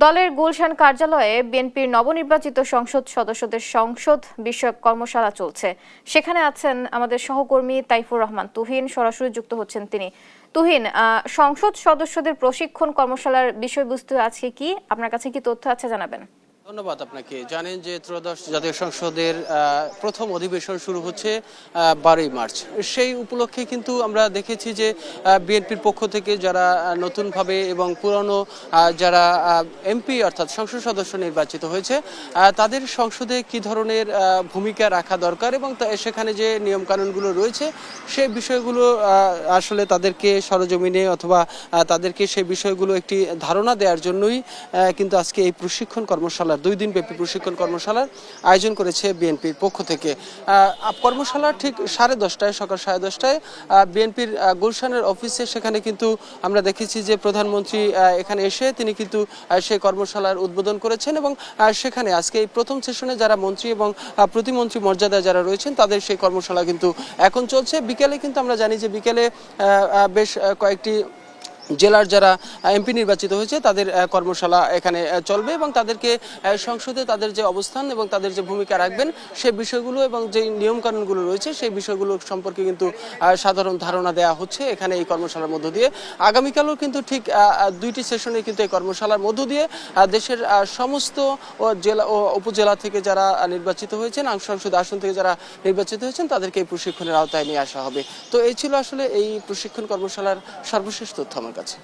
দলের গুলশান কার্যালয়ে বিএনপির নবনির্বাচিত সংসদ সদস্যদের সংসদ বিষয়ক কর্মশালা চলছে। সেখানে আছেন আমাদের সহকর্মী তাইফুর রহমান তুহিন, সরাসরি যুক্ত হচ্ছেন তিনি। তুহিন, সংসদ সদস্যদের প্রশিক্ষণ কর্মশালার বিষয়বস্তু আজকে কি? আপনার কাছে কি তথ্য আছে, জানাবেন। ধন্যবাদ আপনাকে। জানেন যে ত্রয়োদশ জাতীয় সংসদের প্রথম অধিবেশন শুরু হচ্ছে 12ই মার্চ। সেই উপলক্ষে কিন্তু আমরা দেখেছি যে বিএনপির পক্ষ থেকে যারা নতুনভাবে এবং পুরনো যারা এমপি অর্থাৎ সংসদ সদস্য নির্বাচিত হয়েছে তাদের সংসদে কি ধরনের ভূমিকা রাখা দরকার এবং সেখানে যে নিয়মকানুনগুলো রয়েছে সেই বিষয়গুলো আসলে তাদেরকে সরজমিনে অথবা তাদেরকে সেই বিষয়গুলো একটি ধারণা দেওয়ার জন্যই কিন্তু আজকে এই প্রশিক্ষণ কর্মশালা 2 দিন ব্যাপী প্রশিক্ষণ কর্মশালার আয়োজন করেছে বিএনপির পক্ষ থেকে। কর্মশালা ঠিক 10:30টায়, সকাল 10:30টায় বিএনপির গুলশানের অফিসে সেখানে কিন্তু আমরা দেখেছি যে প্রধানমন্ত্রী এখানে এসে তিনি কিন্তু সেই কর্মশালার উদ্বোধন করেছেন এবং সেখানে আজকে এই প্রথম সেশনে যারা মন্ত্রী এবং প্রতিমন্ত্রী মর্যাদায় যারা রয়েছেন তাদের সেই কর্মশালা কিন্তু এখন চলছে। বিকেলে কিন্তু আমরা জানি যে বিকেলে বেশ কয়েকটি জেলার যারা এমপি নির্বাচিত হয়েছে তাদের কর্মশালা এখানে চলবে এবং তাদেরকে সংসদে তাদের যে অবস্থান এবং তাদের যে ভূমিকা রাখবেন সেই বিষয়গুলো এবং যে নিয়মকানুনগুলো রয়েছে সেই বিষয়গুলো সম্পর্কে কিন্তু সাধারণ ধারণা দেওয়া হচ্ছে এখানে এই কর্মশালার মধ্য দিয়ে। আগামীকালও কিন্তু ঠিক 2টি সেশনে কিন্তু এই কর্মশালার মধ্য দিয়ে দেশের সমস্ত জেলা ও উপজেলা থেকে যারা নির্বাচিত হয়েছেন, সংসদ আসন থেকে যারা নির্বাচিত হয়েছেন তাদেরকে এই প্রশিক্ষণের আওতায় নিয়ে আসা হবে। তো এই ছিল আসলে এই প্রশিক্ষণ কর্মশালার সর্বশেষ তথ্য আমার কাছে।